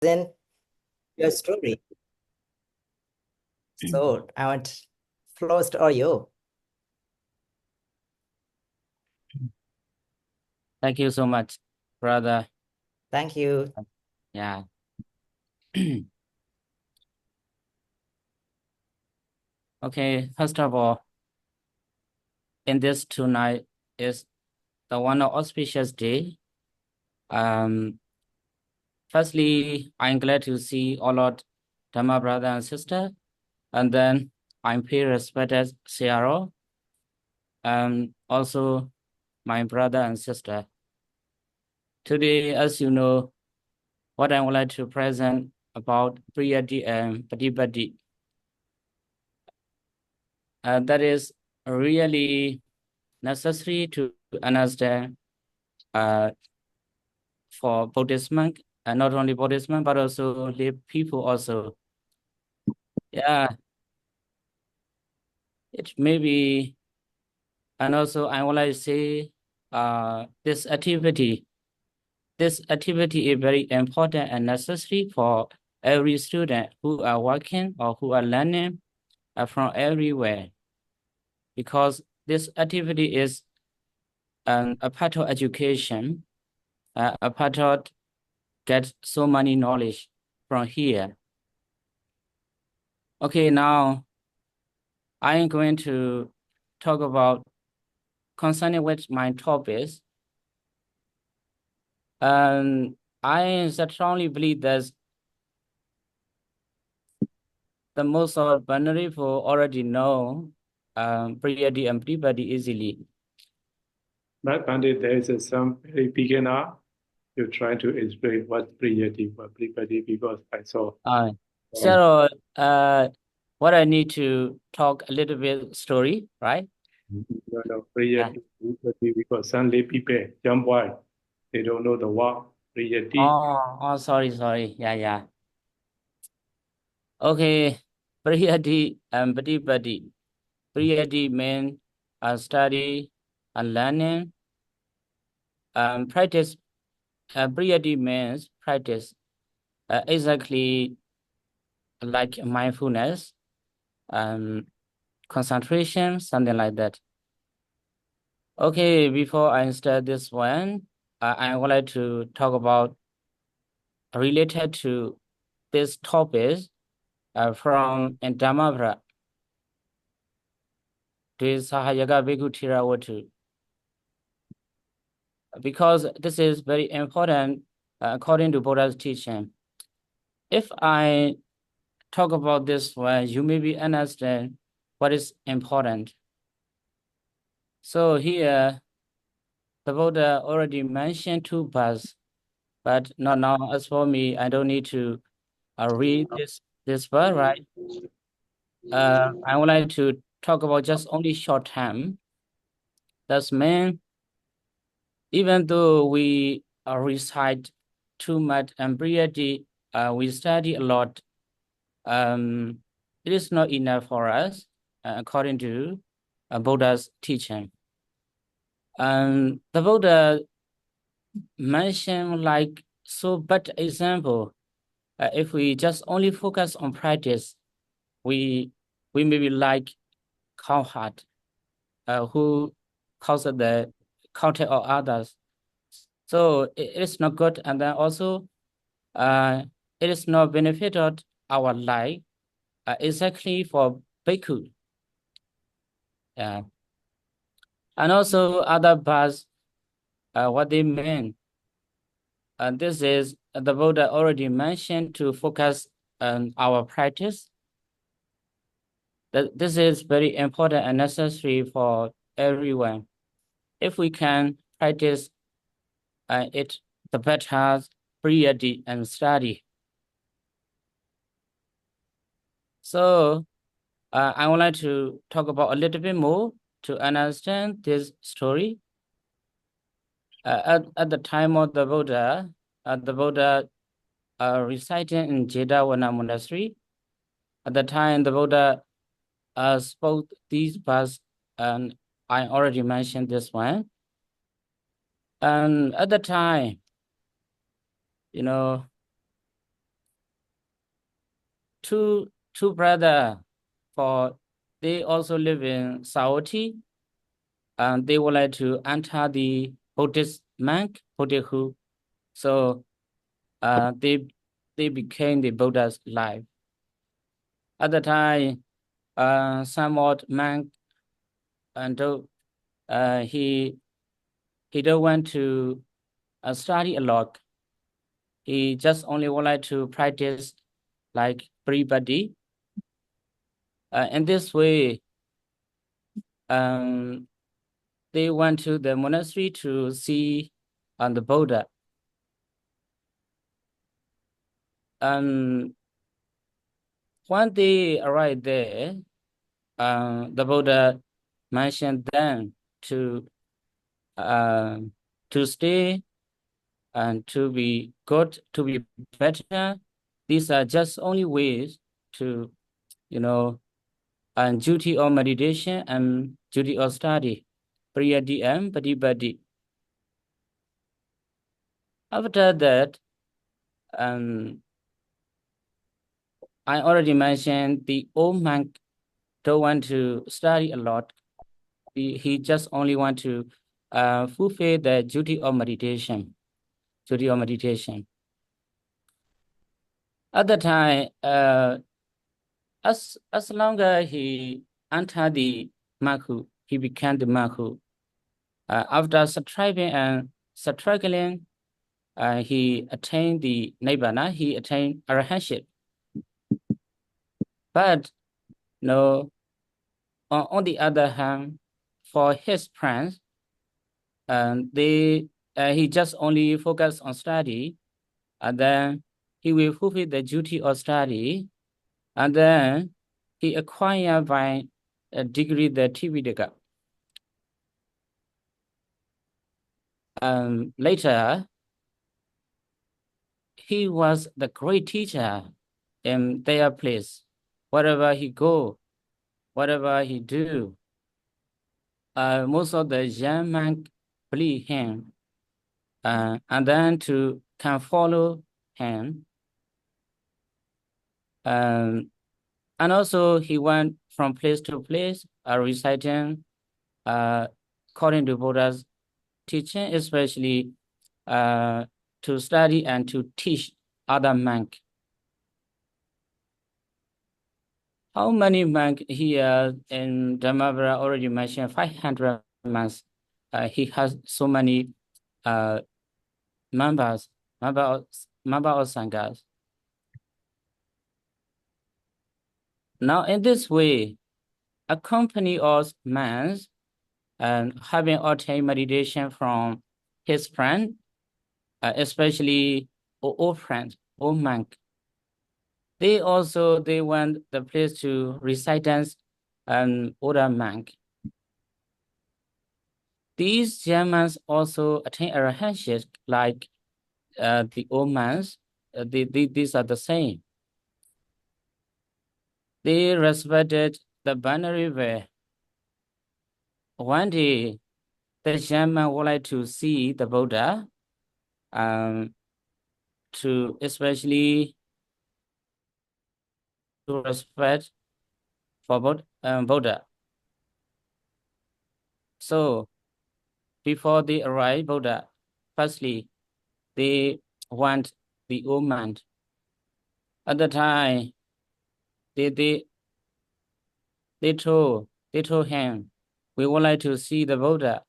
in your story. So I want flows to you. Thank you so much, brother. Thank you. Yeah. Okay, first of all, in this tonight is the one auspicious day. Firstly, I'm glad to see all of Dhamma brother and sister, and then I'm pay respect as CRO, also my brother and sister. Today, as you know, what I would like to present about Pariyatt Patipatti. That is really necessary to understand for Buddhism, and not only Buddhism, but also lay people also. Yeah, it may be, and also I would like to say this activity is very important and necessary for every student who are working or who are learning from everywhere, because this activity is a part of education, a part of get so many knowledge from here. Okay, now I am going to talk about concerning with my topics. I strongly believe that the most of vulnerable already know Pariyatt and Patipatti easily. But Pandit, there is some very beginner. You try to explain what Pariyatt, what Patipatti, because I saw. So what I need to talk a little bit story, right? No, Pariyatt, Patipatti, because some lay people, young boy, they don't know the word Pariyatt. Sorry. Yeah. Okay, Pariyatt and Patipatti. Pariyatt means study and learning. Practice. Pariyatt means practice. Exactly like mindfulness, concentration, something like that. Okay, before I start this one, I would like to talk about related to this topic from Dhamma to Sahayaga Bhikkhu Theravada, because this is very important according to Buddha's teaching. If I talk about this one, you maybe understand what is important. So here, the Buddha already mentioned two paths, but not now. As for me, I don't need to read this part, right? I would like to talk about just only short term. That's mean, even though we recite too much embryology, we study a lot. It is not enough for us, according to Buddha's teaching. The Buddha mentioned like so bad example. If we just only focus on practice, we may be like cowherd, who causes the contact of others. So it is not good, and then also it is not benefited our life exactly for bhikkhu. Yeah. And also other parts, what they mean. And this is the Buddha already mentioned to focus on our practice. That this is very important and necessary for everyone. If we can practice it, the better Pariyatt and study. So I would like to talk about a little bit more to understand this story. At the time of the Buddha residing in Jedavana monastery. At the time, the Buddha spoke these verses, and I already mentioned this one. And at the time, you know, two brothers, for they also live in Saoti, and they would like to enter the Buddhist monk, Buddhahood. So they became the Buddha's life. At the time, somewhat monk, and he don't want to study a lot. He just only would like to practice like Pariyatt. In this way, they went to the monastery to see the Buddha. When they arrived there, the Buddha mentioned them to stay and to be good, to be better. These are just only ways to, and duty of meditation and duty of study, Pariyatt and Patipatti. After that, I already mentioned the old monk don't want to study a lot. He just only want to fulfill the duty of meditation. At the time, as long as he entered the Maku, he became the Maku. After striving and struggling, he attained the Nibbana, he attained arahantship. But no, on the other hand, for his friends, he just only focused on study, and then he will fulfill the duty of study, and then he acquired by a degree the Tipitaka. Later, he was the great teacher in their place. Wherever he go, whatever he do, most of the young men believe him, and then can follow him. And also he went from place to place, reciting according to Buddha's teaching, especially to study and to teach other monks. How many monks here in Dhamma already mentioned? 500 monks. He has so many members of sanghas. Now, in this way, a company of monks and having obtained meditation from his friend, especially old friends, old monk. They went the place to recite and older monk. These Germans also attain arahantship like the old monks. These are the same. They respected the binary way. One day, the German would like to see the Buddha, to especially to respect for Buddha. So before they arrive Buddha, firstly, they want the old man. At the time, they told him, we would like to see the Buddha.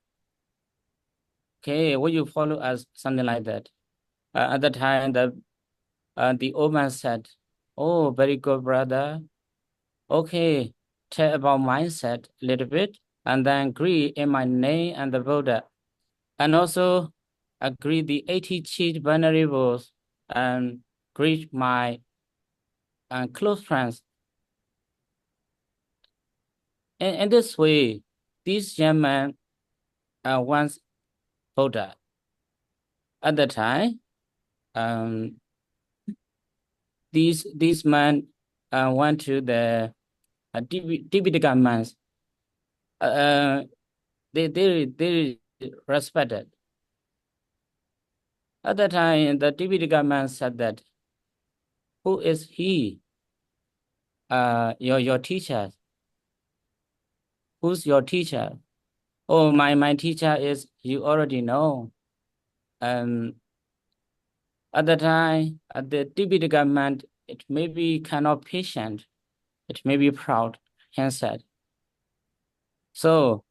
Okay, will you follow us? Something like that. At the time, the old man said, oh, very good, brother. Okay, tell about mindset a little bit, and then agree in my name and the Buddha. And also agree the 80 cheat binary rules and greet my close friends. In this way, these young men wants Buddha. At the time, these men went to the Tipitaka monks. They respected. At the time, the Tipitaka man said that, who is he? your teacher? Who's your teacher? Oh, my teacher is, you already know. At the time, the Tibetan government, it may be kind of patient, it may be proud, he said. So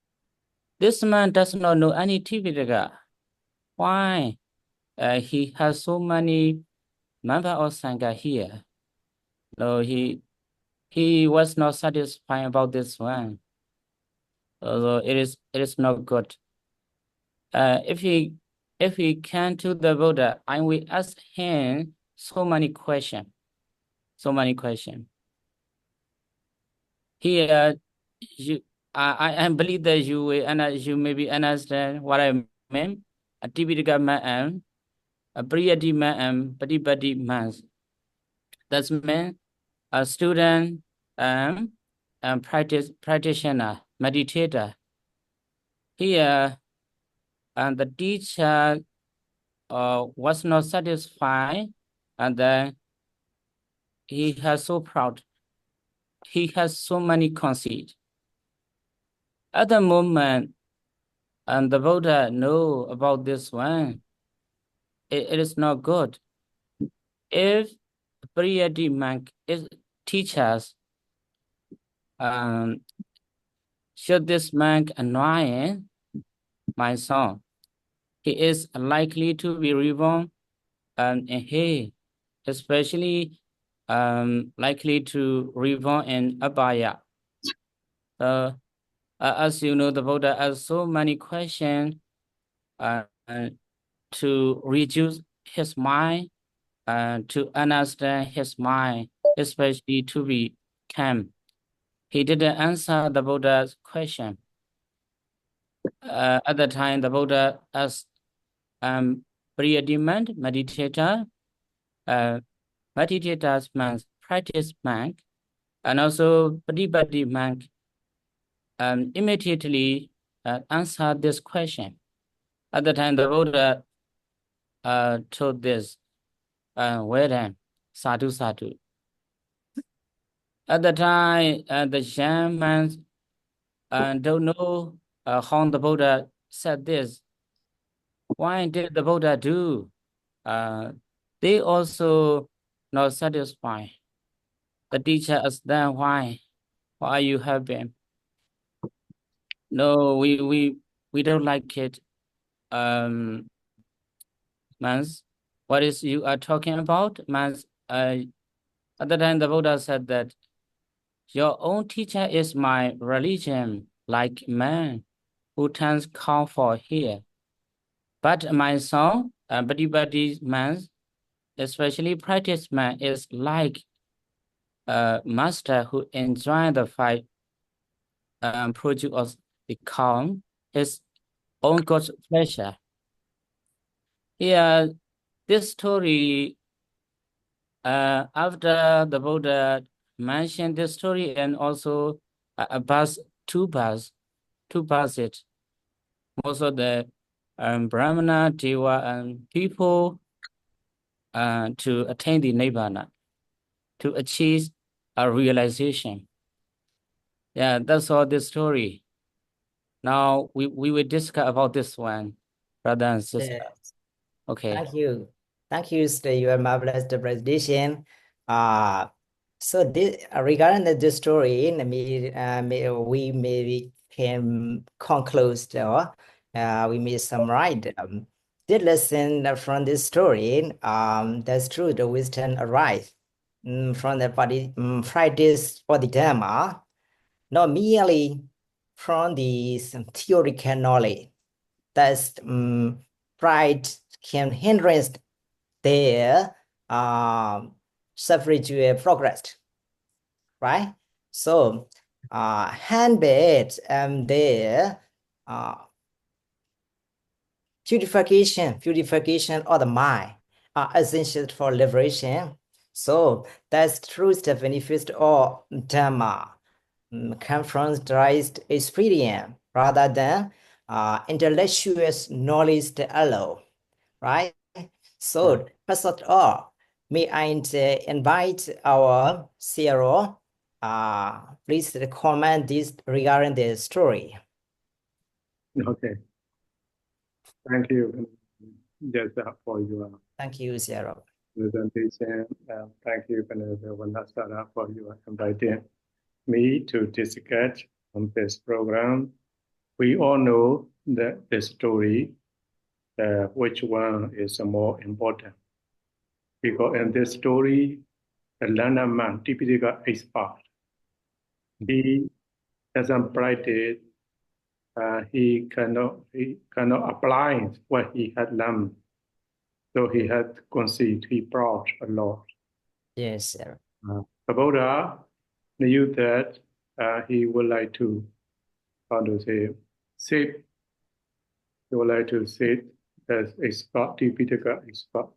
this man does not know any Tibetan. Why? He has so many members of Sangha here. No, he was not satisfied about this one. Although it is not good. If he can to the Buddha, I will ask him so many questions. So many questions. Here, I believe that you maybe understand what I mean. A Tibetan man, a Pariyatt man, Patipatti man. That's mean a student and practitioner, meditator. Here, and the teacher was not satisfied, and then he has so proud. He has so many conceit. At the moment, and the Buddha know about this one, it is not good. If Pariyatt monk is teachers, should this monk annoy my son, he is likely to be reborn, and he especially likely to reborn in Abhaya. As you know, the Buddha has so many questions to reduce his mind, to understand his mind, especially to be calm. He didn't answer the Buddha's question. At the time, the Buddha asked Pariyatt meditator, meditators monk, practice monk, and also Patipatti monk immediately answered this question. At the time, the Buddha told this, well done, sadhu sadhu. At the time, the young man don't know how the Buddha said this. Why did the Buddha do? They also not satisfied. The teacher asked them, why are you happy? No, we don't like it. Mans, what is you are talking about? Mans, at the time the Buddha said that your own teacher is my religion, like man who turns cow for here. But my son, Patipatti man, especially practice man, is like a master who enjoy the fight produce of the calm, his own God's pleasure. Here, this story, after the Buddha mentioned this story and also two bars it. Most of the Brahmana, Deva, and people to attain the Nibbana, to achieve a realization. Yeah, that's all this story. Now we will discuss about this one, brother and sister. Yes. Okay. Thank you. Thank you, for your marvelous presentation. So this, regarding this story, we maybe can conclude or we may summarize the lesson from this story. That's true, the wisdom arise from the body practice for the Dhamma, not merely from the some theoretical knowledge. Thus, pride can hindrance their spiritual progress, right? So, habit and their purification of the mind are essential for liberation. So that's true the benefit of Dhamma come from direct experience rather than intellectual knowledge alone, right? So, first of all, may I invite our CRO Please comment this regarding the story. Okay. Thank you, Jasa, for your Thank you, Sarah. presentation. Thank you, Vanasara, for your inviting me to discuss on this program. We all know that the story, which one is more important. Because in this story, the learner man, typical expert, he doesn't practice, he cannot apply what he had learned. So he had conceived, he brought a lot. Yes, sir. The Buddha knew that he would like to, how to say, sit. He would like to sit as expert, typical expert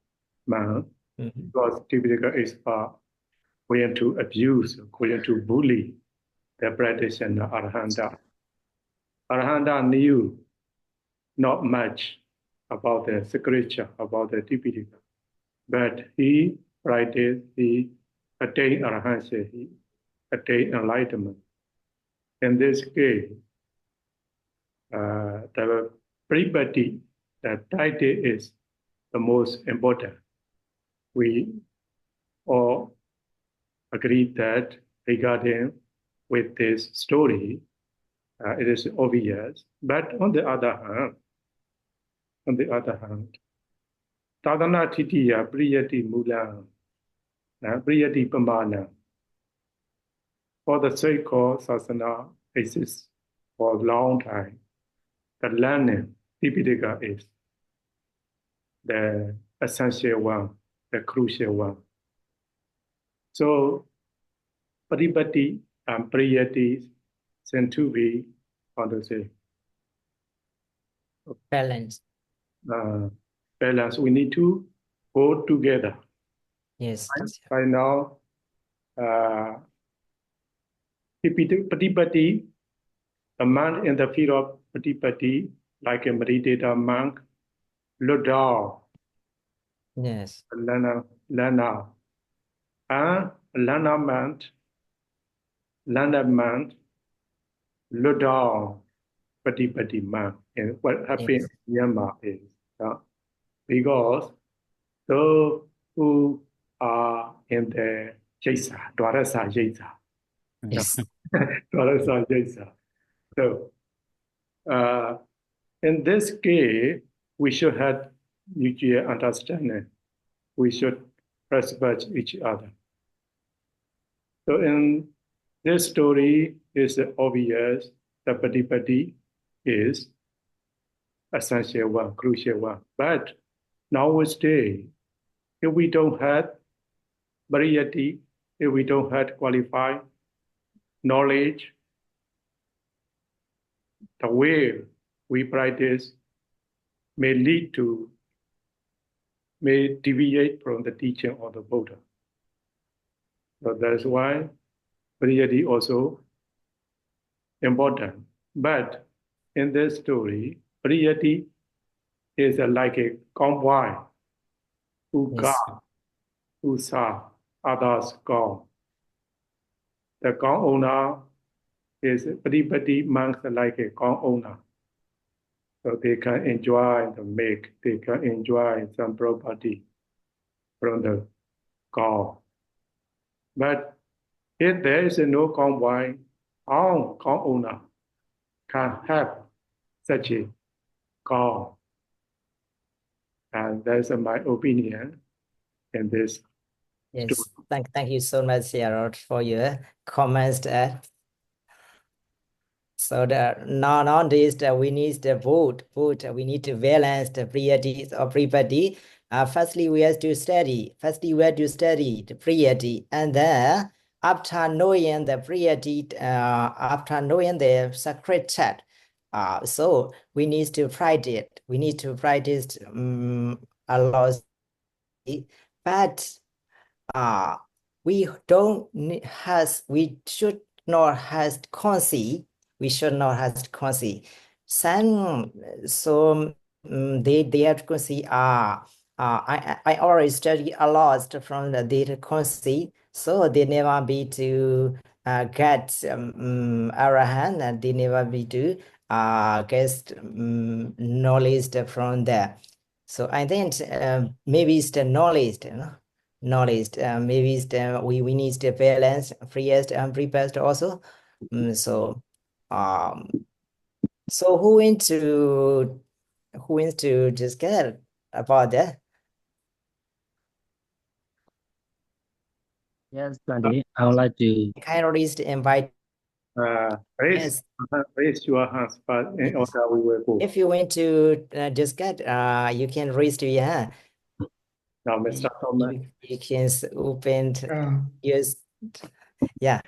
man, because typical expert going to abuse, going to bully the practitioner Arahanta. Arahanta knew not much about the scripture, about the Tipitaka, but he practiced, he attained Arahanthood, he attained enlightenment. In this case, the Pariyatt, the title is the most important. We all agree that regarding with this story, it is obvious. But on the other hand, Tadana Titiya Pariyatt Mula, Pariyatt Pamana, for the sake of Sasana exists for a long time. The learning, Tipitaka, is the essential one, the crucial one. So, Patipatti and Pariyatt seem to be, how to say, Balance. balance. We need to go together. Yes. Right now, Patipatti, a man in the field of Patipatti, like a meditator monk, look down, Yes. learner, and learner man, look down, Patipatti man. And what happened in Myanmar is because those who are in the Jaisa, Dwarasa Jaisa, Yes. Dwarasa Jaisa. So, in this case, we should have mutual understanding. We should respect each other. So in this story, it's obvious that Patipatti is essential one, crucial one. But nowadays, if we don't have variety, if we don't have qualified knowledge, the way we practice may deviate from the teaching of the Buddha. So that's why Pariyatt also important. But in this story, Pariyatt is like a convoy who guard, who serve others God. The gun owner is Patipatti monks like a gun owner. So they can enjoy the milk, they can enjoy some property from the cow. But if there is no convoy, all cow owner can have such a cow. And that's my opinion in this. Yes, thank you so much, Sarah, for your comments. So nowadays we need the vote. We need to balance the Pariyatt or Patipatti. Firstly, we have to study. The Pariyatt, and then after knowing the Pariyatt, after knowing the sacred text, so we need to practice. We need to practice a lot, but we should not have conceit. We should not have conceit. Some, so they have to conceit I already study a lot from the data currency, so they never be to get Arahan, and they never be to get knowledge from there. So I think maybe it's the knowledge, knowledge. Maybe it's the, we need the balance, freest and prepared also. So so who wants to just get about that? Yes, Bande, I would like to. Kindly invite. Raise, Yes, raise your hands, but in order we will go. if you want to just get, you can raise your hand. Now, Mr. Thomas. You can open Yeah. yes, yeah.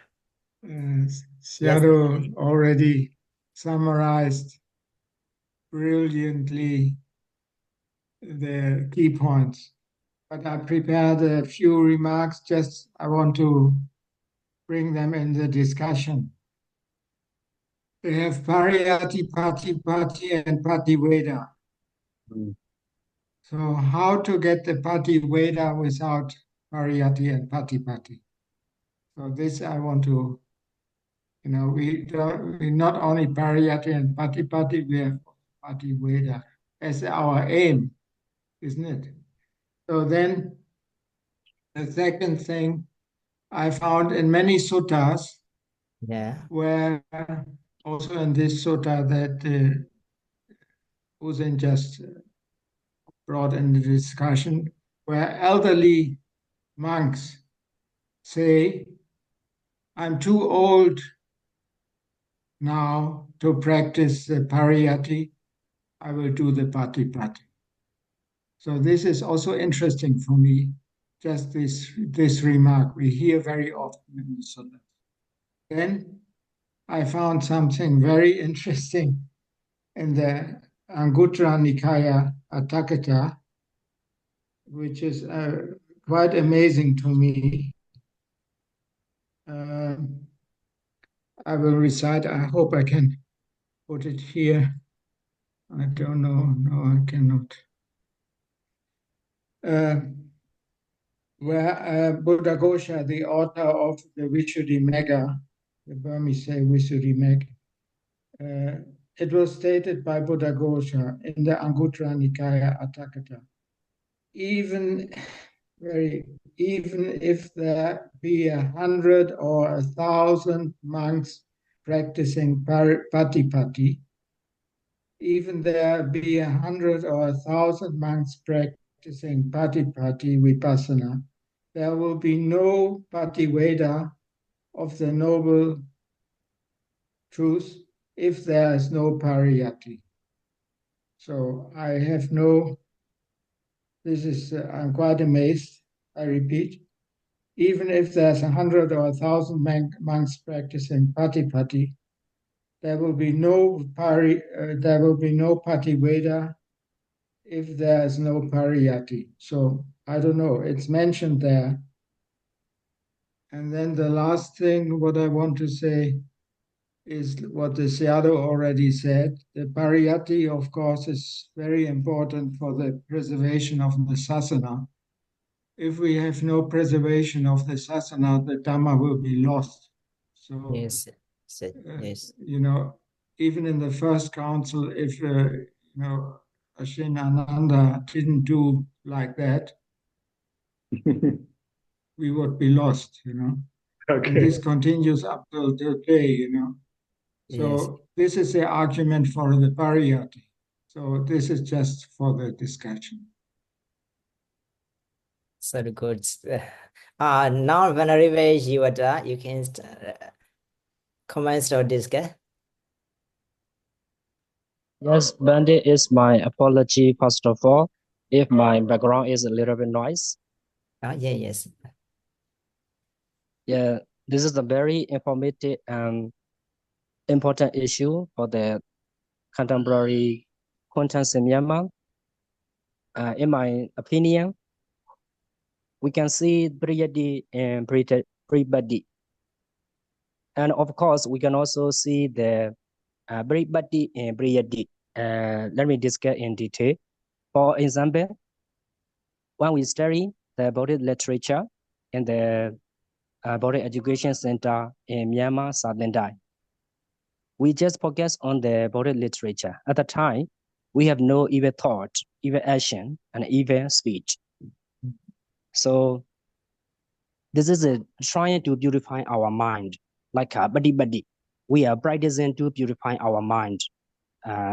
Shadow already summarized brilliantly the key points, but I prepared a few remarks. Just I want to bring them in the discussion. We have Pariyatt Patipatti and Pativeda. So how to get the Pativeda without Pariyatt and Patipatti? So this I want to, we not only Pariyatt and Patipatti, we have Pativeda as our aim, isn't it? So then the second thing I found in many suttas, Yeah. where also in this sutta that Uzen just brought in the discussion, where elderly monks say, I'm too old now to practice the pariyatti, I will do the patipatti. So this is also interesting for me, just this remark we hear very often in the sutta. Then I found something very interesting in the Anguttara Nikaya Atthakatha, which is quite amazing to me. I will recite, I hope I can put it here. I don't know, no, I cannot. Where Buddhaghosa, the author of the Visuddhimagga, the Burmese say Visuddhimagga, it was stated by Buddhaghosa in the Anguttara Nikaya Atthakatha. Even if there be 100 or 1,000 monks practicing Patipatti, even there be 100 or 1,000 monks practicing Patipatti Vipassana, there will be no Pativeda of the noble truth if there is no Pariyatti. So I have no, this is, I'm quite amazed, I repeat. Even if there's 100 or 1,000 monks practicing Patipatti, there will be no Pativeda if there is no Pariyatti. So I don't know, it's mentioned there. And then the last thing, what I want to say is what the Sayadaw already said. The Pariyatti, of course, is very important for the preservation of the sasana. If we have no preservation of the sasana, the Dhamma will be lost. So, Yes. Yes. Even in the first council, if, Ashinananda didn't do like that, we would be lost, Okay. And this continues up till today, So Yes. this is the argument for the Pariyatti. So this is just for the discussion. So good. Now whenever you are done, you can comment or discuss. Yes, Bande, is my apology first of all if my background is a little bit noise. Yes. Yeah, this is a very informative and important issue for the contemporary contents in Myanmar. In my opinion, we can see Priyadi and Pribadi. And of course, we can also see the Pribadi and Priyadi. Let me discuss in detail. For example, when we study the Buddhist literature in the Buddhist Education Center in Myanmar, Southern Thai, we just focus on the Buddhist literature. At the time, we have no even thought, even action, and even speech. So this is trying to beautify our mind, like a buddy. We are practicing to beautify our mind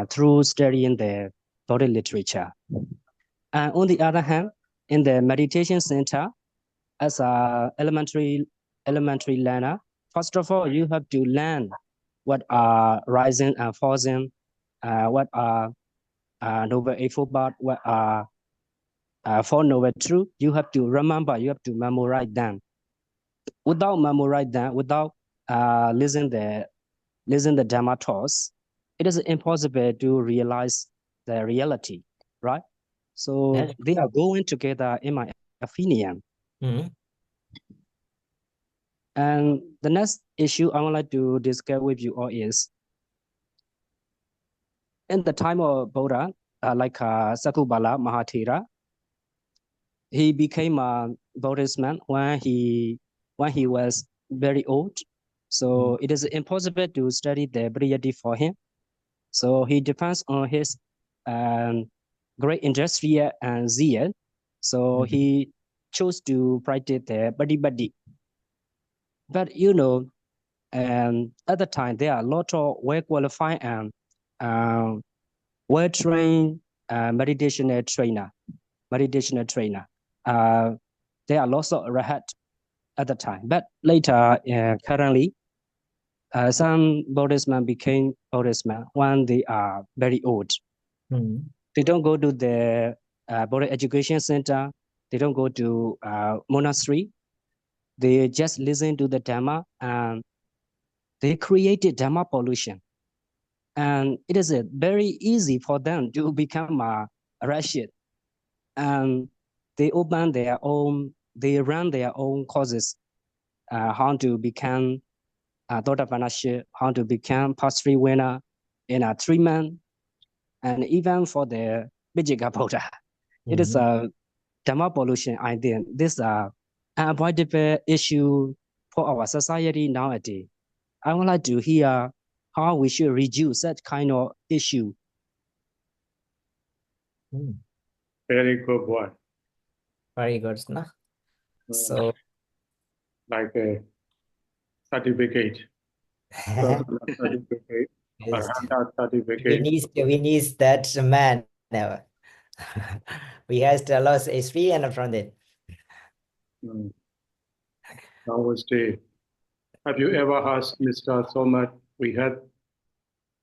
through studying the Buddhist literature. And on the other hand, in the meditation center, as a elementary learner, first of all, you have to learn what are rising and falling, what are noble eightfold path, what are four noble truth. You have to remember, you have to memorize them. Without memorize them, without listen the Dhamma talks, it is impossible to realize the reality, right? So Yes. they are going together, in my opinion. Mhm. And the next issue I would like to discuss with you all is, in the time of Buddha, like Sakubala Mahathira, he became a Buddhist man when he was very old. So it is impossible to study the Pariyatt for him. So he depends on his great industrial and zeal. So he chose to practice the Patipatti. But you know, at the time there are a lot of well-qualified and well-trained meditation trainer. There are lots of rahat at the time. But later, currently, some Buddhismen became Buddhismen when they are very old. They don't go to the Buddhist Education Center. They don't go to monastery. They just listen to the Dhamma, and they created Dhamma pollution. And it is very easy for them to become Rashid. And they open their own, they run their own courses, how to become Dhamma, how to become pastry winner in a 3 months, and even for the Vijaya Buddha. It is a Dhamma pollution, I think. This is an unavoidable issue for our society nowadays. I would like to hear how we should reduce that kind of issue. Very good one. Very good, no? So Like a certificate. Certificate. yes, Arhata certificate. we need that man. We has a lot of experience from it. Namaste. Have you ever asked Mr. Somat? We had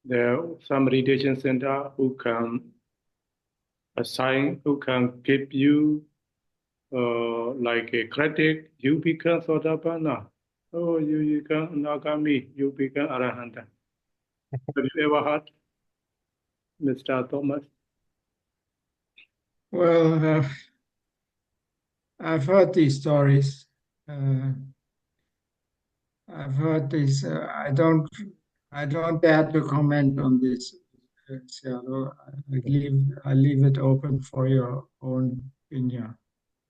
there some meditation center who can assign, who can give you like a credit. You become Sotapanna. Oh, you become Nagami. You become Arahanta. Have you ever heard, Mr. Thomas? Well, I've heard these stories. I've heard this. I don't dare to comment on this. So I leave it open for your own opinion.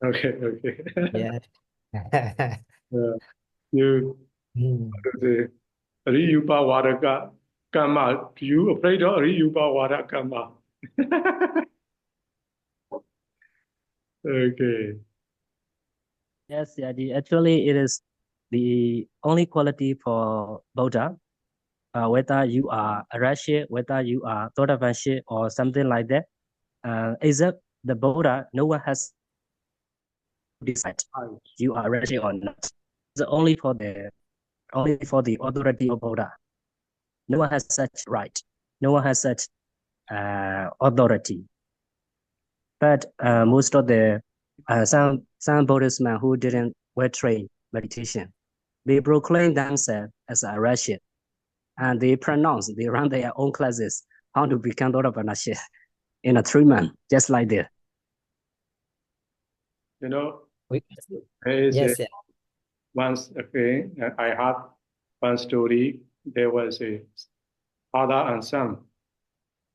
Okay, okay. Yeah. You say Riyupa Varaka Kama. You afraid of Riyupa Varakama? Okay. Yes, Yadi. Actually, it is the only quality for Buddha. Whether you are a Rashi, whether you are Thodavanshi or something like that, except the Buddha, no one has decided you are Rashi or not. It's only for the authority of Buddha. No one has such right. No one has such authority. But most of the some Buddhismen who didn't well train meditation, they proclaim themselves as a Rashid, and they run their own classes how to become Dhamma in a 3 months, just like that. You know, We, there is yes, once again, I heard one story. There was a father and son.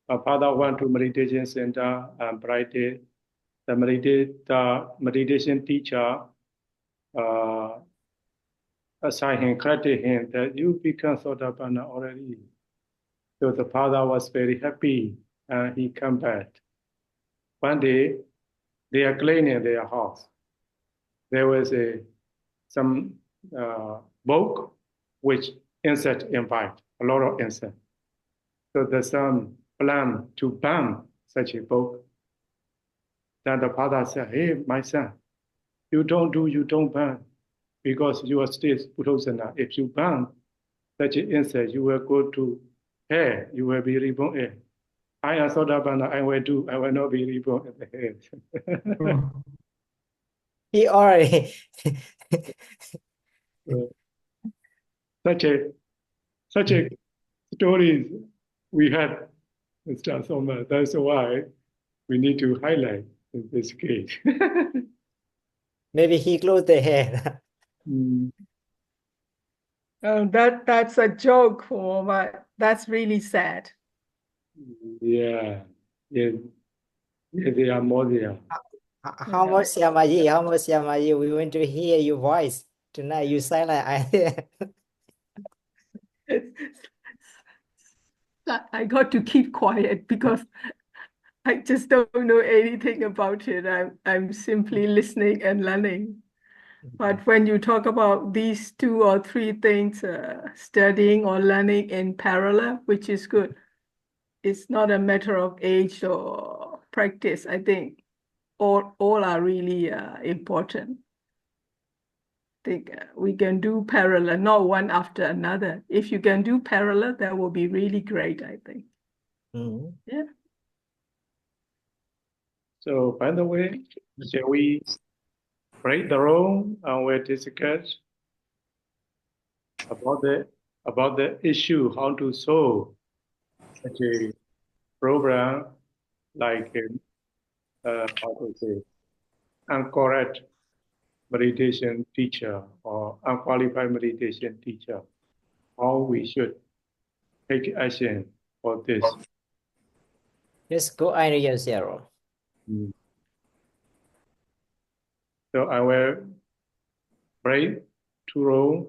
A father went to meditation center and practiced the meditation teacher assigned him, credited him that you become Sotapanna already. So the father was very happy and he come back. One day, they are cleaning their house. There was some book which insect invite, a lot of insect. So the son planned to ban such a book. Then the father said, hey, my son, you don't ban, because you are still Purusana. If you ban such an insect, you will go to hell, you will be reborn here. I am Sotapanna, I will not be reborn in the hell. He already Such a stories we had, Mr. Soma. That's why we need to highlight in this case. maybe he closed the head. That's a joke, but that's really sad. Yeah, they are more there. How much Yamaji? How much Yamaji? We want to hear your voice tonight. You silent. I got to keep quiet because I just don't know anything about it. I'm simply listening and learning. But when you talk about these 2 or 3 things, studying or learning in parallel, which is good, it's not a matter of age or practice. I think all are really important. I think we can do parallel, not one after another. If you can do parallel, that will be really great, I think. Yeah. So, by the way, shall we break the room and we'll discuss about the issue how to solve such a program like how to say incorrect meditation teacher or unqualified meditation teacher, how we should take action for this. Just go on your zero. So I will break 2 rows.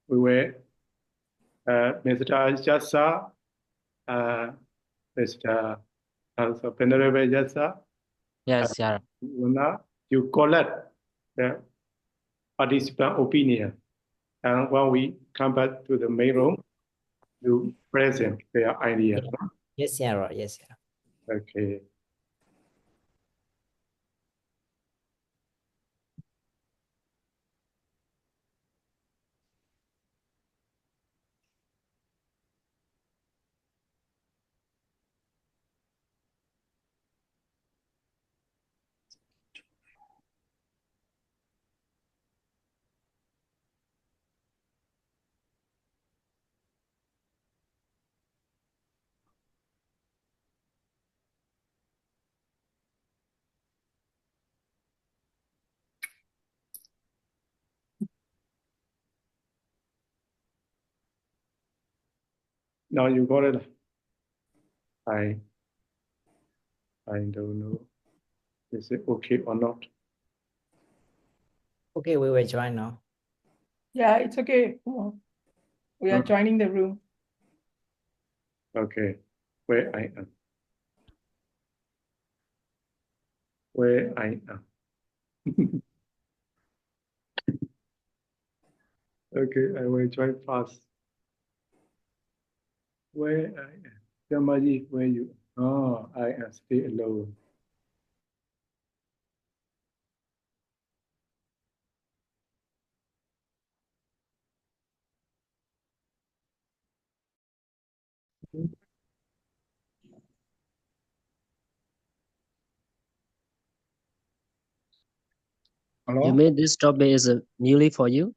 We will Mr. Jassa, Mr. Venerable Jassa, Yes, yeah. you collect the participant opinion. And when we come back to the main room, you present their idea. Yes, zero. Yes, zero. Okay. Now you got it. I don't know. Is it okay or not? Okay, we will join now. Yeah, it's okay. We are joining the room. Okay. Where I am. Where I am. Okay, I will join fast. Where I am. Somebody, where you? Oh, I am still alone. Hello? You mean this topic is newly for you?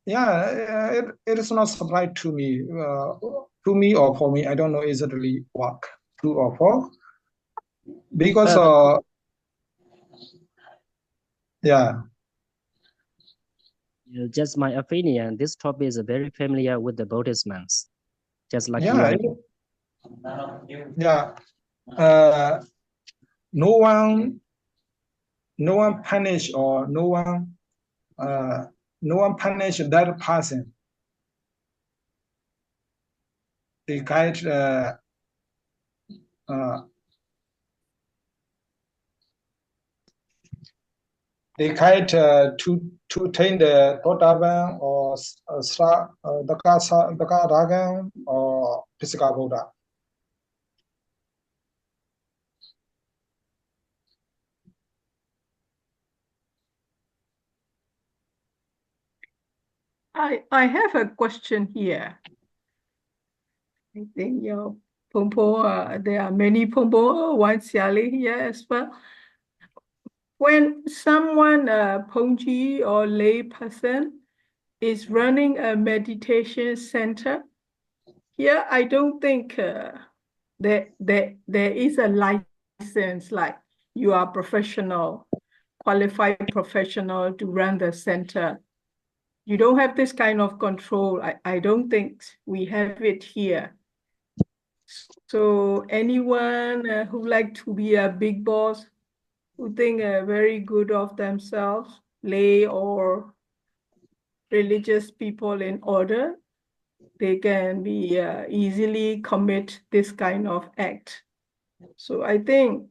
Yeah, it is not supplied to me. To me or for me, I don't know is it really work, true or false. Because yeah, Just my opinion, this topic is very familiar with the Buddhist monks, just like yeah, you. yeah. no one punish or no one punish that person. They get to take the Dotavan or Dakaragan or Pisca Buddha. I have a question here. I think your Pompo, there are many Pompo Wansiali here as well. When someone, Pongji or lay person, is running a meditation center, here I don't think there is a license like you are professional, qualified professional to run the center. You don't have this kind of control. I don't think we have it here. So anyone who like to be a big boss, who think very good of themselves, lay or religious people in order, they can be easily commit this kind of act. So I think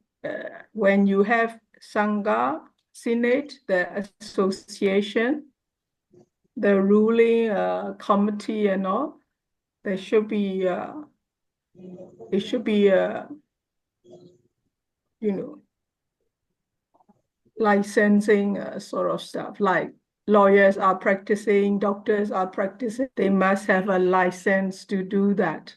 when you have Sangha, Senate, the association, the ruling committee and all, there should be it should be licensing sort of stuff, like lawyers are practicing, doctors are practicing, they must have a license to do that.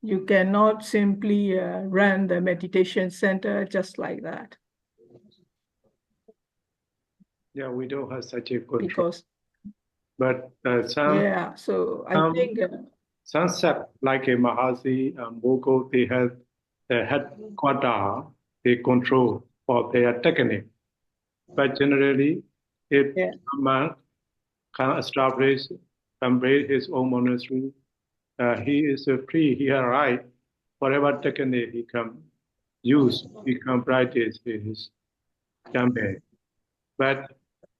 You cannot simply run the meditation center just like that. Yeah, we don't have such a control. Because, but some, yeah, so I think some sect like a Mahasi and Boko, they have the headquarter, they control for their technique. But generally, if a monk can establish, can build his own monastery, he is free, he has right, whatever technique he can use, he can practice his campaign. But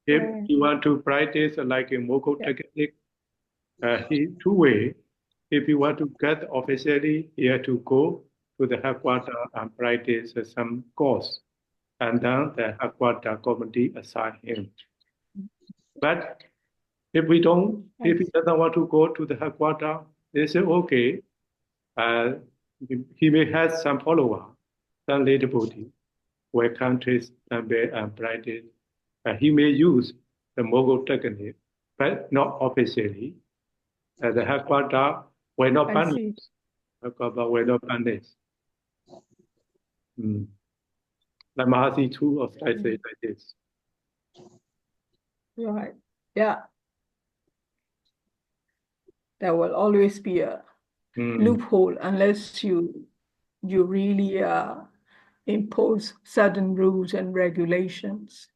if you want to practice like a Moko technique, two ways. If you want to get officially, you have to go to the headquarters and practice some course. And then the headquarters committee assign him. But if he doesn't want to go to the headquarters, they say, okay, he may have some follower, some lay devotee, where countries and practice. He may use the Mogul technique, but not officially. The headquarters were not punished. Headquarters were not punished. The Mahasi too, of I say like this. Right. Yeah. There will always be a loophole unless you really impose certain rules and regulations.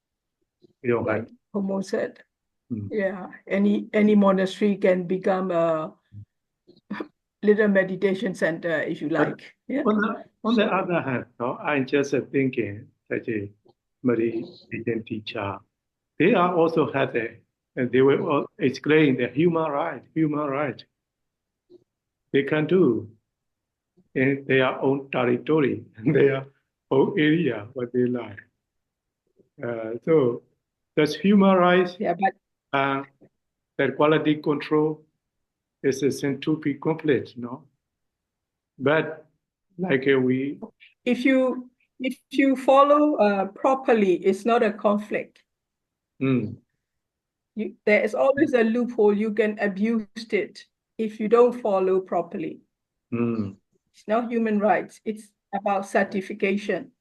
Like Homo said, yeah, any monastery can become a little meditation center if you like. Yeah. On the other hand, I'm just thinking such a meditation teacher, they are also have and they will all explain the human right. They can do in their own territory, their own area, what they like. So that's human rights. Yeah, but that quality control is a century conflict, no? But like if you follow properly, it's not a conflict. There is always a loophole. You can abuse it if you don't follow properly. It's not human rights. It's about certification.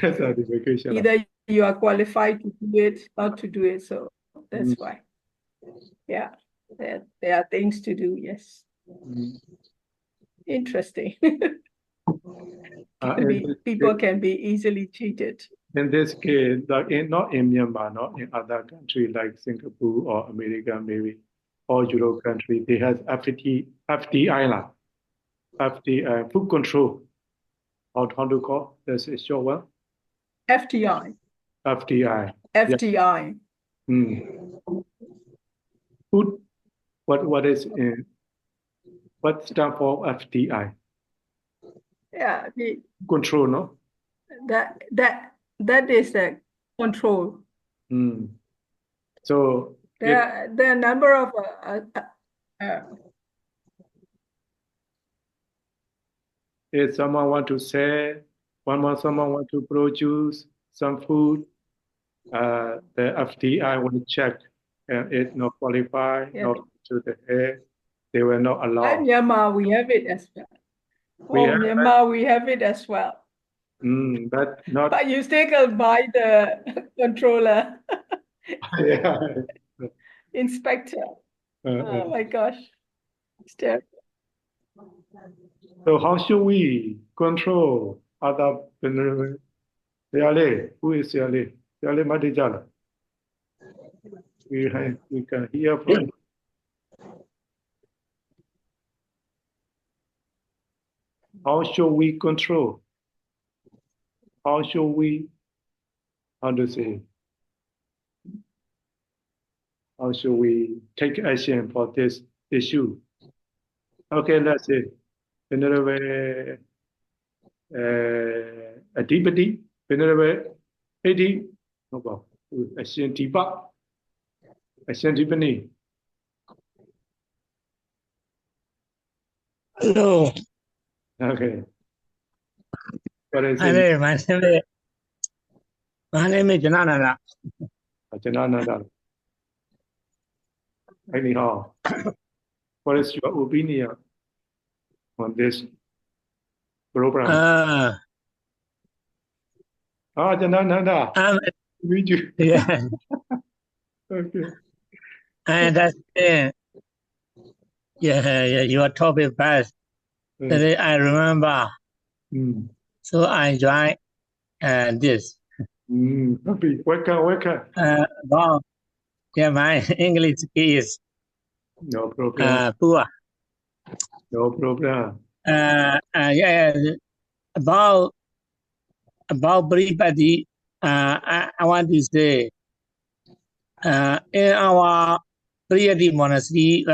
Certification. Either you are qualified to do it, not to do it. So that's why. Yeah, there are things to do. Yes. Interesting. People can be easily cheated. In this case, not in Myanmar, not in other countries like Singapore or America, maybe, or Europe country, they have FT island, FT food control how to call? That's a short one. FTI. FDI. FTI. What is what stand for FDI? Yeah, Control, no? that is the control. So There are a number of if someone want to sell, someone want to produce some food, the FDI will check and it not qualify, not to the air, they will not allow. in Myanmar, we have it as well. Myanmar, we have it as well. But not. But you still can buy the controller. Yeah. Inspector. Oh my gosh. Step. So how should we control other venerable? Yale, who is Yale? Yale Madijala. We can hear from. How should we control? How should we, how to say, how should we take action for this issue? Okay, let's say, Venerable Adipati, Venerable Adi, no problem, Action Tipa, Action Tipani. Hello. Okay. What is Hi it? there, my name is Janananda. Janananda. Anyhow, what is your opinion on this program? Janananda. Meet you. Yeah. Okay. I understand. Yeah, your topic best. That I remember. So I joined this. Happy. Welcome. Wow. Yeah, my English is no problem. Poor. No problem. Yeah, about Pariyatt, I want to say, in our Pariyatt monastery,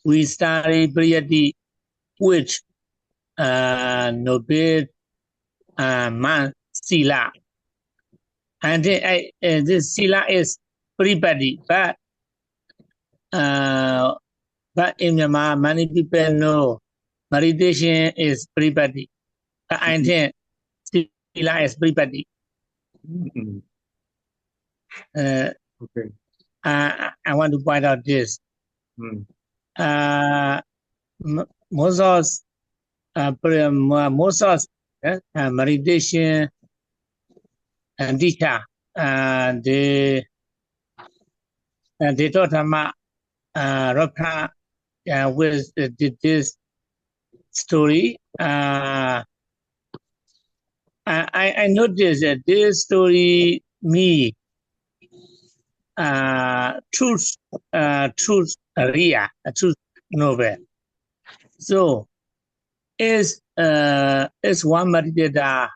we study Pariyatt, which noble man sila, and this sila is Pariyatt, but in Myanmar, many people know meditation is Pariyatt. I think sila is Pariyatt. Okay. I want to point out this. Most of meditation and teacher, they taught Dhamma Rapha with this story. I noticed that this story truth novel. So is one meditator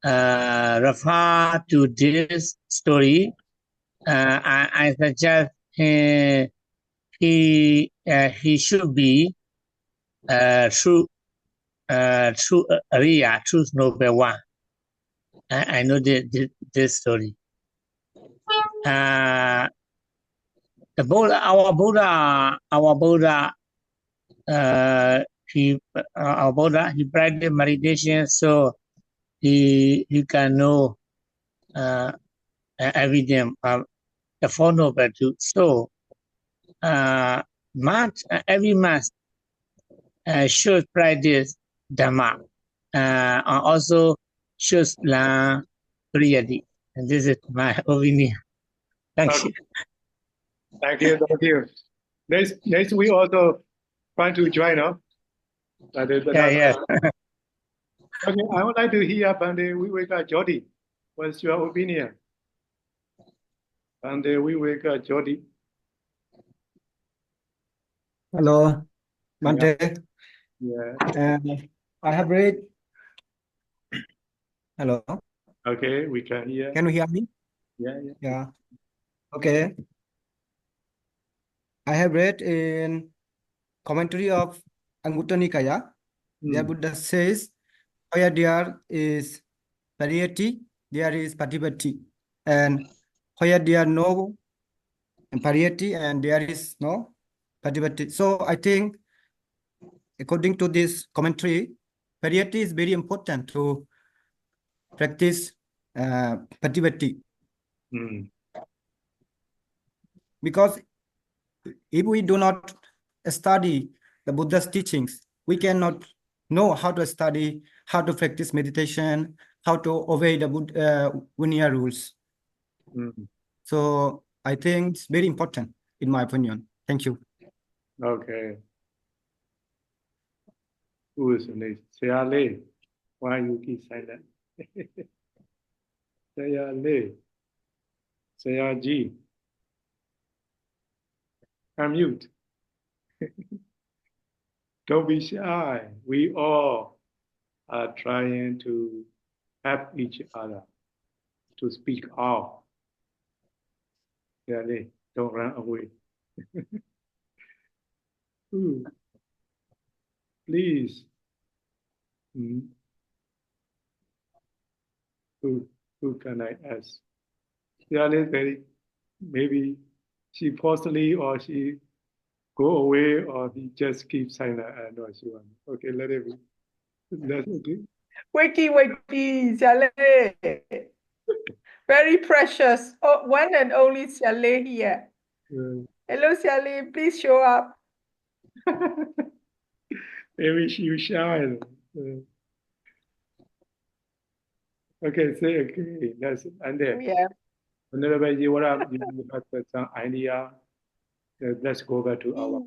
refer to this story? I suggest he should be true truth novel one. I know this story. Our Buddha, he practiced meditation, so he can know everything. The Four Noble Truths. So every month should practice Dhamma, and also should learn Pariyatt. And this is my opinion. Thank you. Thank you. Next we also trying to join us. Yeah. Okay, I would like to hear from the Viveka Jyoti. What's your opinion? And the Viveka Jyoti. Hello, Bante. Yeah. I have read. Hello, Okay, we can hear. can you hear me? Yeah. Yeah. Okay. I have read in commentary of Anguttara Nikaya. There Buddha says, where there is Pariyatt, there is Patipatti, and where there are no Pariyatt and there is no Patipatti. So I think, according to this commentary, Pariyatt is very important to practice Patipatti, because if we do not study the Buddha's teachings, we cannot know how to study, how to practice meditation, how to obey the Vinaya rules. So I think it's very important, in my opinion. Thank you. Okay. Who is next? Saya Le. Why you keep silent? Saya Le. Saya G. Unmute. Don't be shy. We all are trying to help each other to speak out. Saya Le. Don't run away. Please. Who can I ask? Saya Le very maybe she possibly or she go away or he just keeps silent. I'm not sure. Okay, let it be. That's okay. Wakey, Xiale. Very precious. Oh, one and only Xiale here. Hello, Xiale. Please show up. Maybe she shine. Okay, say okay. That's and then. Yeah. Whenever you have some idea, let's go back to our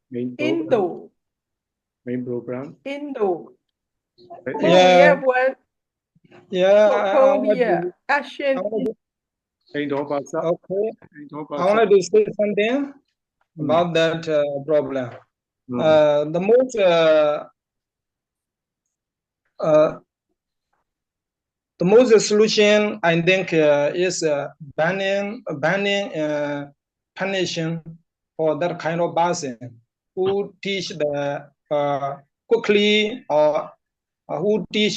main program. Main program. Indo. Oh, we Yeah, have one yeah. poem here. Ashen. Okay. I wanted to say something about that problem. The most solution I think is banning punishing for that kind of person who teach the quickly or who teach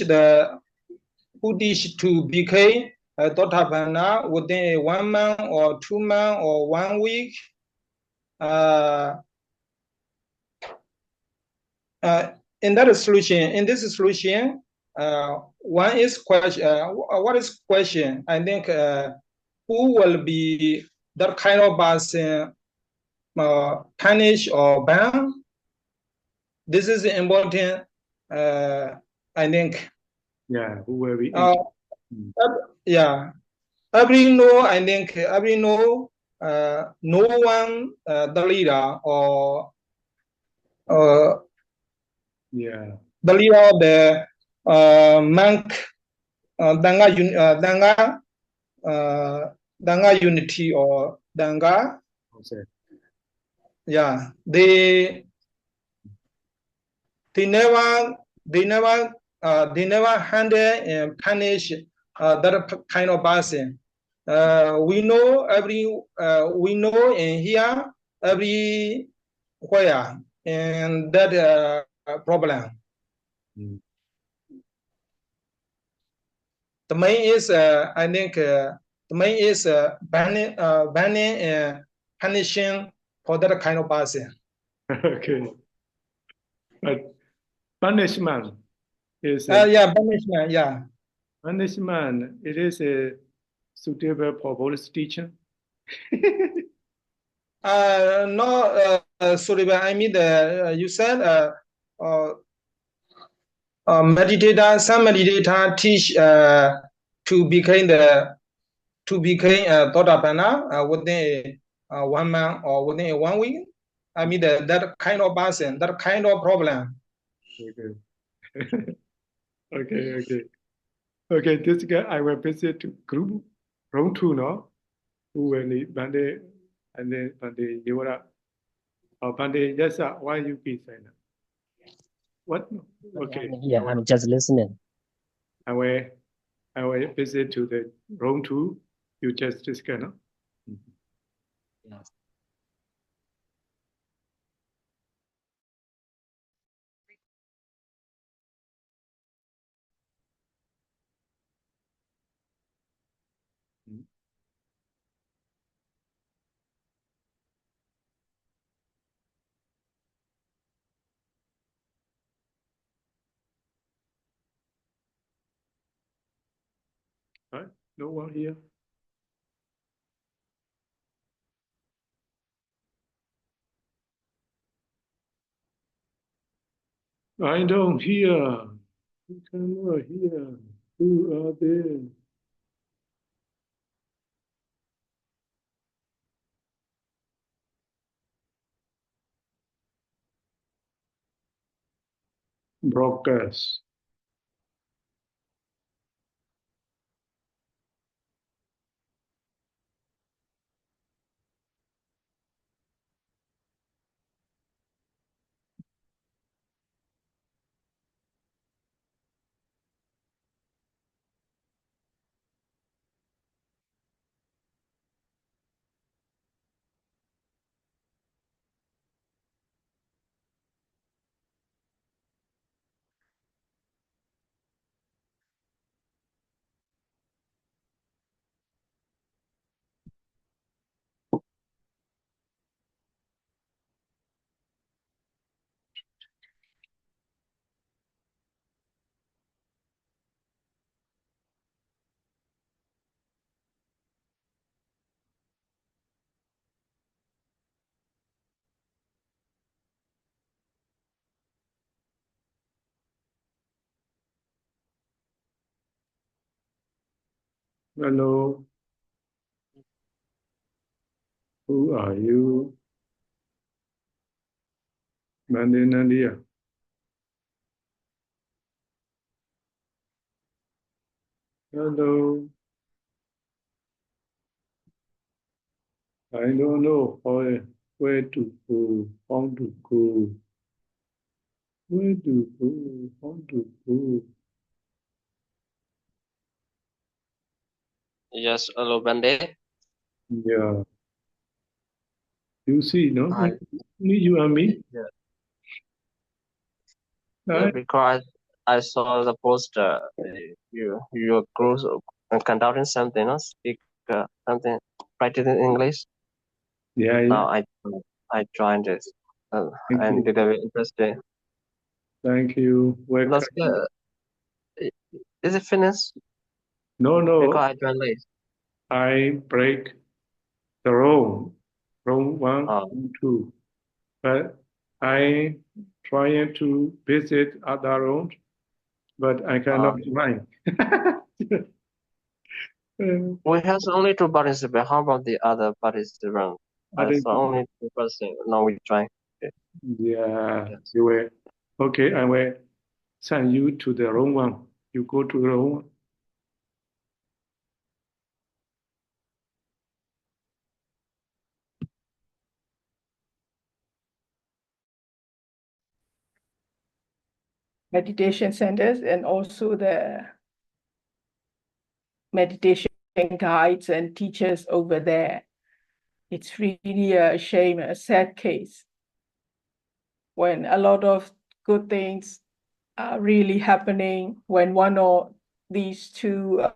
to become Dotapana within 1 month or 2 months or 1 week. In this solution, one is question. What is question? I think who will be that kind of person punished or banned? This is important. I think. Yeah, who will be? Yeah, every know. I think every know. No one the leader or yeah, the leader of the monk Danga unity or Danga. Yeah, they never handle and punish that kind of person. We know in here everywhere and that problem. The main is I think the main is banning and punishing for that kind of person. Okay, but punishment is punishment. Yeah, punishment. It is suitable for Buddhist teaching. No, sorry, but I mean you said meditator. Some meditator teach to become Dotapana within 1 month or within 1 week. I mean that kind of person, that kind of problem. Okay. This guy I will visit to group room 2, no? Who will need Bande and then Bande Yora. Or Bande, yes, sir. Why you be silent? What? Okay. Yeah, I'm just listening. I will visit to the room 2. You just discuss, no? Yes. Right? No one here? I don't hear. You cannot hear. Who are there? Broadcast. Hello. Who are you? Mandinalia. Hello. I don't know where to go, how to go, where to go, how to go. Yes, hello, Bande. Yeah. You see, no? I Only you and me. yeah, yeah, Right? because I saw the poster. You close conducting something, no? Speak something, practice in English. Yeah, yeah. Now I joined it, Thank and you. it very interesting. Thank you. Welcome. That's good. Is it finished? No, no. Because I joined late. I break the room 1, Oh, room 2. But I trying to visit other rooms, but I cannot find. we have only 2 participants. How about the other participants? I I think, saw only 2 person. Now we join. Okay. yeah, Yes. you will. Okay, I will send you to the room 1. You go to the room 1. Meditation centers and also the meditation guides and teachers over there. It's really a shame, a sad case, when a lot of good things are really happening. When one or these two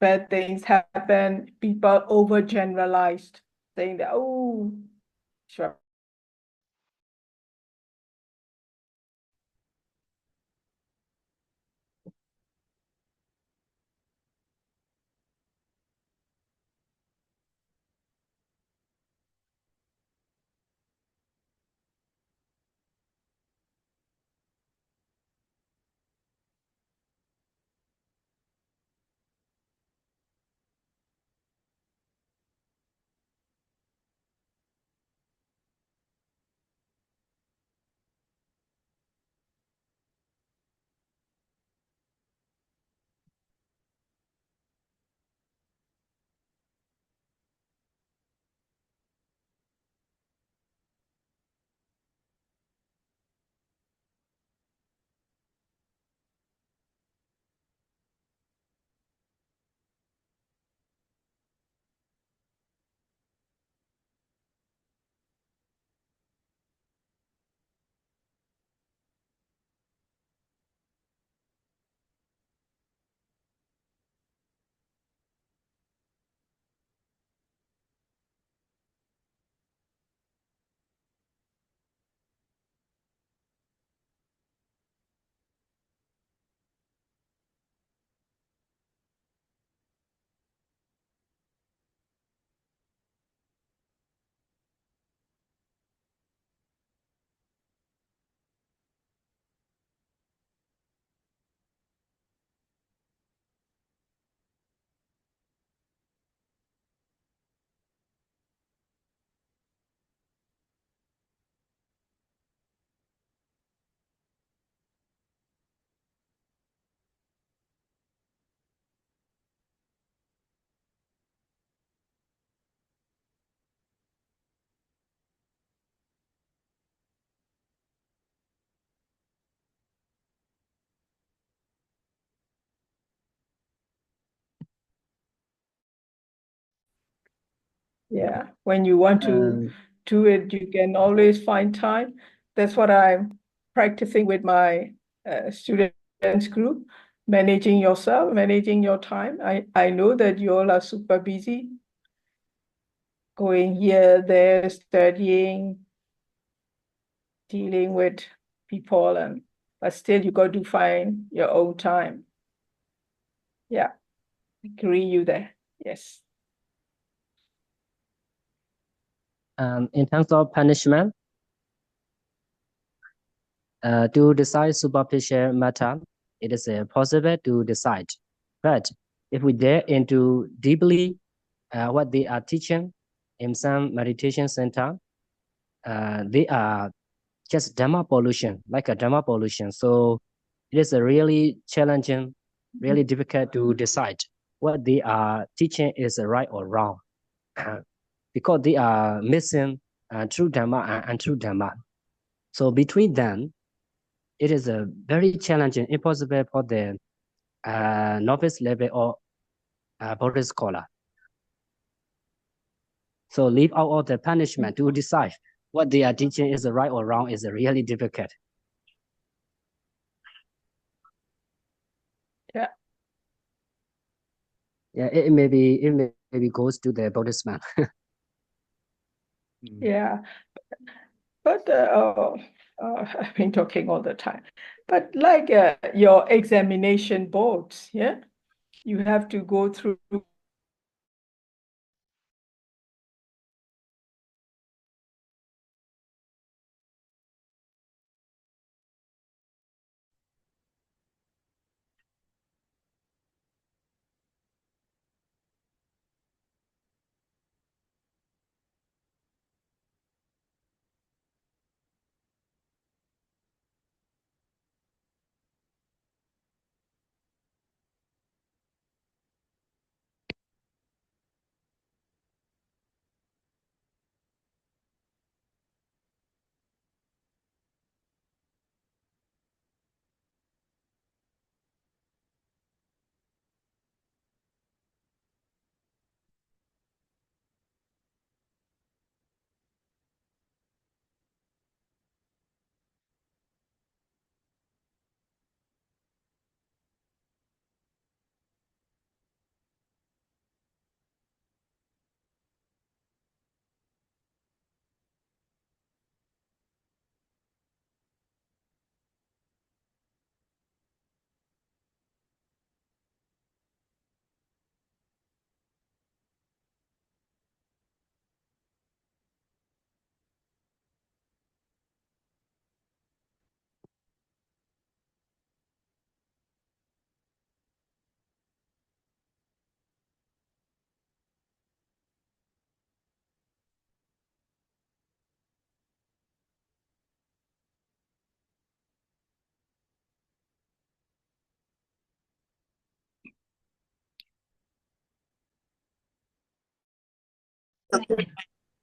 bad things happen, people overgeneralized, saying that, oh, sure. Yeah, when you want to do it, you can always find time. That's what I'm practicing with my students group, managing yourself, managing your time. I know that you all are super busy, going here, there, studying, dealing with people, but still you got to find your own time. Yeah, agree you there. Yes. In terms of punishment, to decide superficial matter, it is possible to decide. But if we dare into deeply what they are teaching in some meditation center, they are just Dhamma pollution, like a Dhamma pollution. So it is a really challenging, really difficult to decide what they are teaching is right or wrong, because they are missing true Dhamma and untrue Dhamma. So between them, it is a very challenging, impossible for the novice level or Buddhist scholar. So leave out of the punishment to decide what they are teaching is right or wrong is really difficult. Yeah. Yeah, it maybe goes to the Buddhist man. Yeah. But I've been talking all the time. But like your examination boards, yeah, you have to go through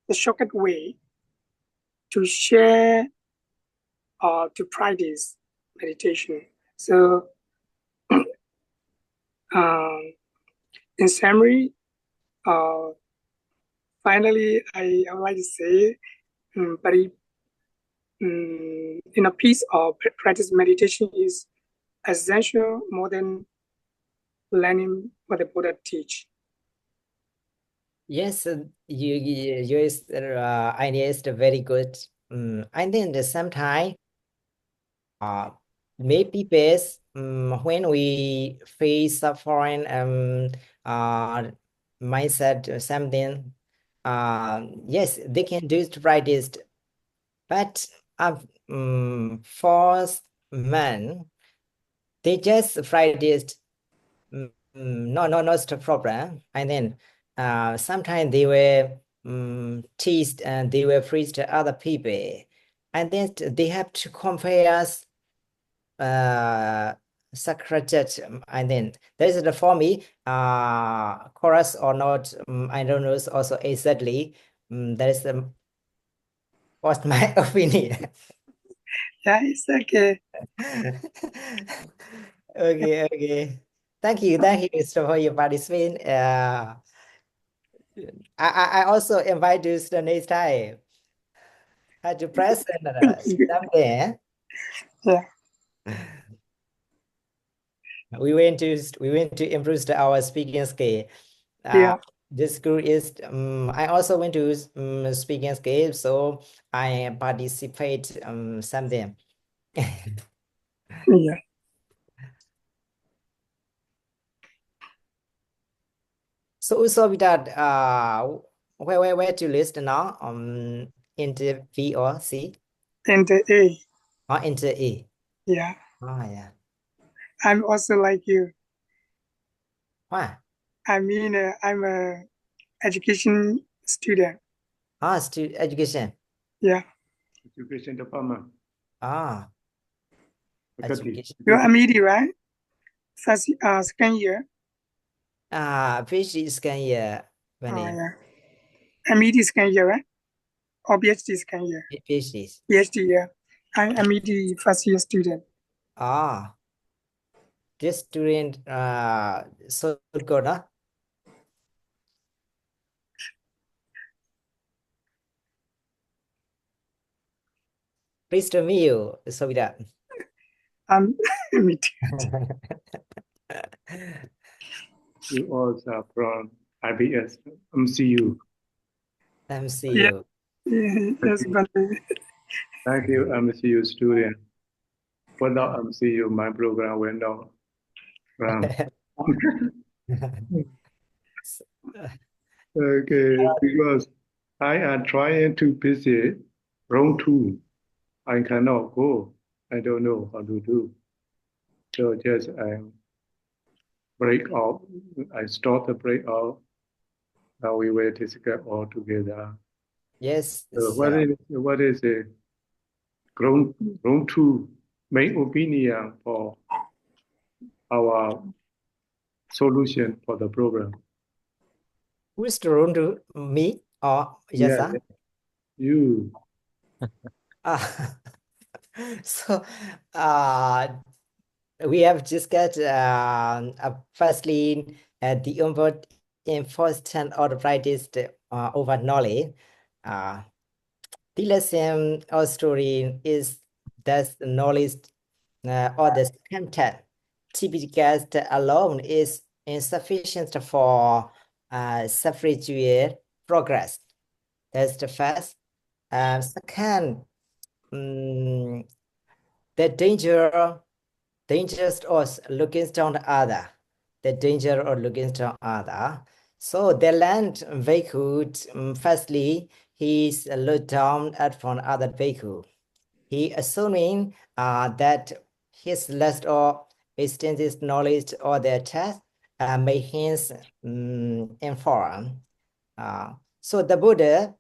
the shortcut way to share or to practice meditation. So, in summary, finally, I would like to say, in a piece of practice meditation is essential more than learning what the Buddha teach. Yes, your idea is very good. I think that sometimes maybe best when we face suffering mindset or something, they can do it right is, but for men, they just practice not the problem. And then sometimes they were teased and they were preached to other people. And then they have to compare us Socrates, and then this is the for me chorus or not, I don't know also exactly. That is what's my opinion. Yeah, it's okay. Okay. Thank you, Mr. for your participation. I also invite you the next time. Had to present something. Yeah. We went to improve our speaking skill. Yeah. This school is I also went to speaking skill, so I participate something. Yeah. So with that where to list now into B or C And A. or into E? Yeah. Yeah. I'm also like you. Why? I mean, I'm a education student. Education. Yeah. Education department. Faculty. Education. You're a media, right? First, second year. PhD second year. Yeah. A media second year, right? Or PhD second year. PhD. PhD, yeah. I'm a media first year student. This student so good, huh? Pleased to meet you, Sobida. Me too. You also are from IBS, MCU. MCU. Yes, but Thank you, MCU student. Without MCU, my program will not run. Okay, because I am trying to visit round 2. I cannot go. I don't know how to do. So just I break out. I start the breakout. Now we will discuss all together. Yes. So what is a round 2 main opinion for our solution for the program? Who's the room to me or yes, Yeah, you. So we have discussed firstly the important or the practice over knowledge. The lesson or story is that knowledge or the content typically alone is insufficient for spiritual progress. That's the first. Second, the dangerous or looking down the other. The danger or looking down other. So the land vehicle, firstly, he's looked down at from other vehicle. He assuming that his less or extensive knowledge or their test may hence inform. So the Buddha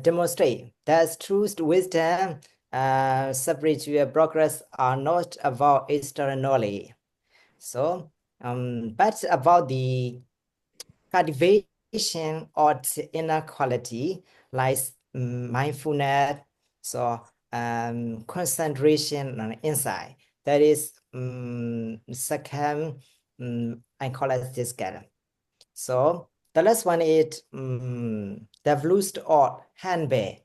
demonstrate that true wisdom, spiritual progress are not about external knowledge. So, but about the cultivation of inner quality like mindfulness, so concentration and insight. That is second, I call it this guy. So the last one is the blues or handbag.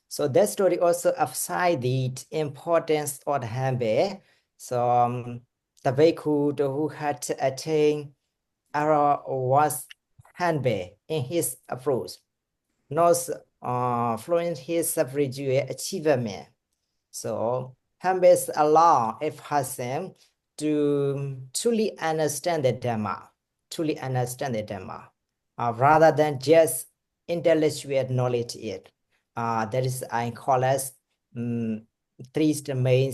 So that story also emphasized the importance of the handbag. So the vehicle who had attained error was handbag in his approach, not following his spiritual achievement. So handbags allow a person to truly understand the Dhamma, rather than just intellectual knowledge it. That is, I call as three main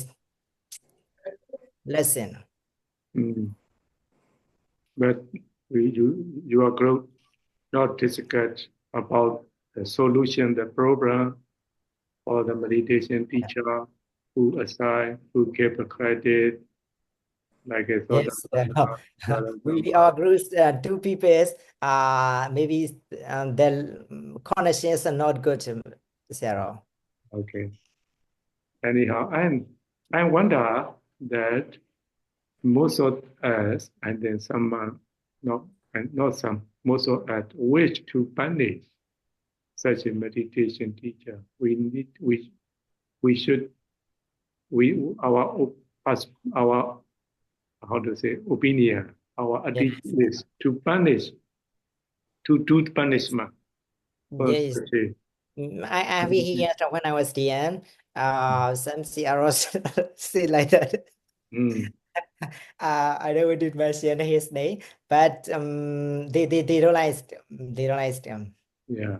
lesson. But you are not discuss about the solution, the program, or the meditation teacher who assign, who give a credit, like I thought. Yes, we are groups, two people, maybe their connections are not good, Sarah. Okay. Anyhow, I wonder that most of us, and then some, not some, most of us wish to punish such a meditation teacher. Our how to say opinion, our Yes. attitude is to punish, to do punishment for Yes. such a I have here when I was young, some CROs say like that. Mm, I never did mention his name, but they don't like them. yeah.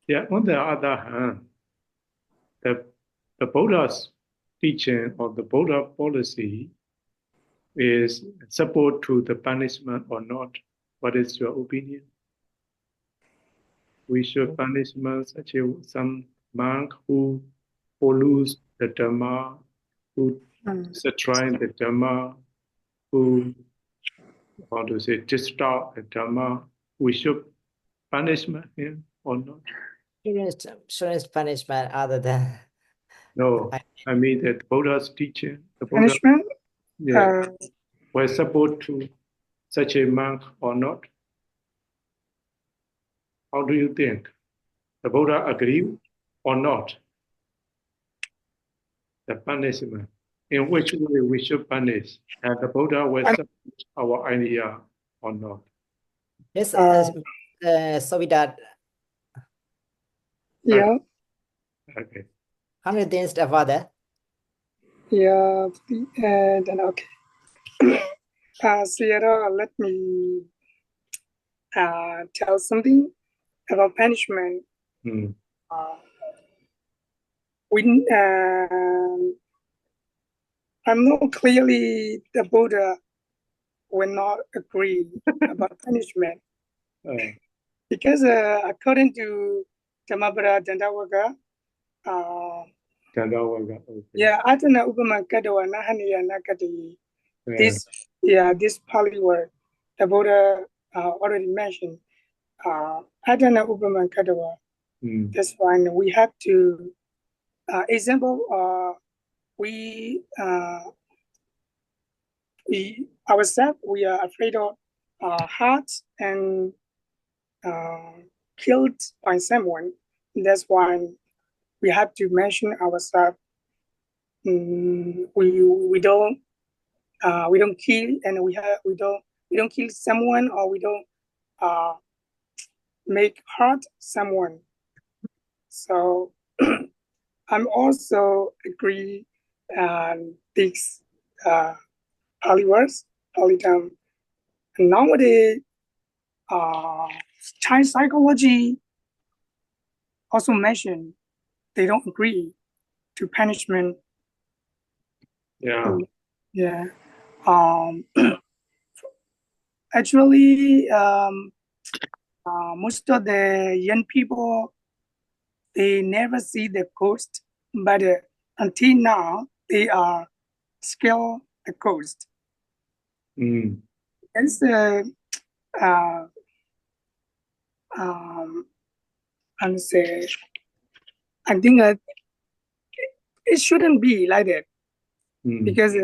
Yeah. On the other hand, the Buddha's teaching or the Buddha policy is support to the punishment or not. What is your opinion? We should punishment such a some monk who follows the Dhamma, who is trying the Dhamma, who how to say distort the Dhamma. We should punishment him or not? Shouldn't punishment other than No, I mean that Buddha's teaching, the Buddha, Punishment. yeah, was support to such a monk or not? How do you think? The Buddha agree or not? The punishment. In which way we should punish? And the Buddha will support our idea or not? yes. So with that, Yeah. Okay. how many things about that? Yeah. And then okay. Sierra, let me tell something about punishment. Mm. I'm not clearly the Buddha will not agree about punishment because according to Tamabara Dandawaka, Okay. yeah, Adana Ubama Kadawa Nahaniya Nakati. This Pali word the Buddha already mentioned. Adana Ubama Kadawa. That's fine. We have to example. We ourselves we are afraid of hurt and killed by someone. That's why we have to mention ourselves. We don't kill, and we don't kill someone, or we don't make hurt someone. So I'm also agree this Pali words, Palidam. Nowadays, Chinese psychology also mentioned they don't agree to punishment. Yeah. Yeah. Actually, most of the young people, they never see the ghost, but until now, they are scared the ghost. It's and say, I think it shouldn't be like that because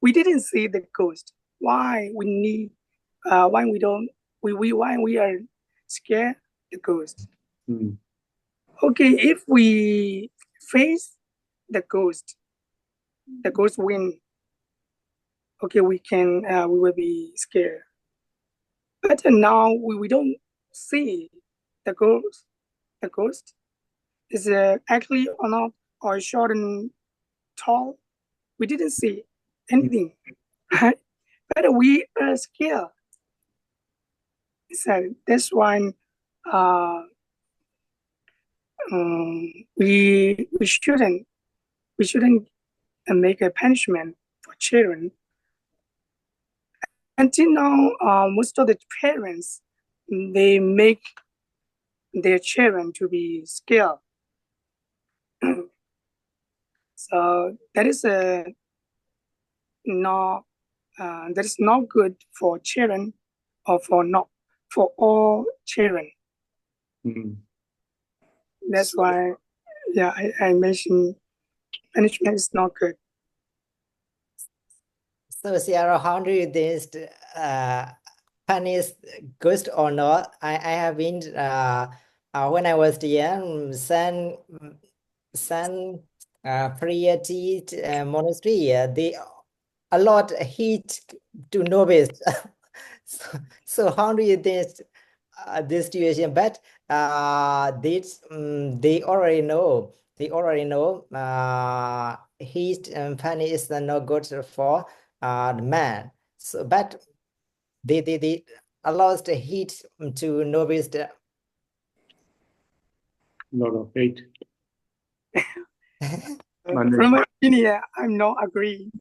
we didn't see the ghost. Why we need? Why we don't? Why we are scared the ghost? Okay, if we face the ghost win. Okay, we will be scared. But now we don't see the ghost. The ghost is actually or not, or short and tall. We didn't see anything, but we are scared. So that's why we shouldn't make a punishment for children. Until now, most of the parents they make their children to be scared. So that is not good for children, or for all children. That's why, yeah, I mentioned punishment is not good. So, Sierra, how do you think punish ghost or not. I have been when I was young, San Pariyatt monastery. They a lot heat to novice. So how do you think this situation? But they already know. They already know heat and punish is not good for the man. So, but they allows the heat to novice. No, hate. From my opinion, I'm not agreeing.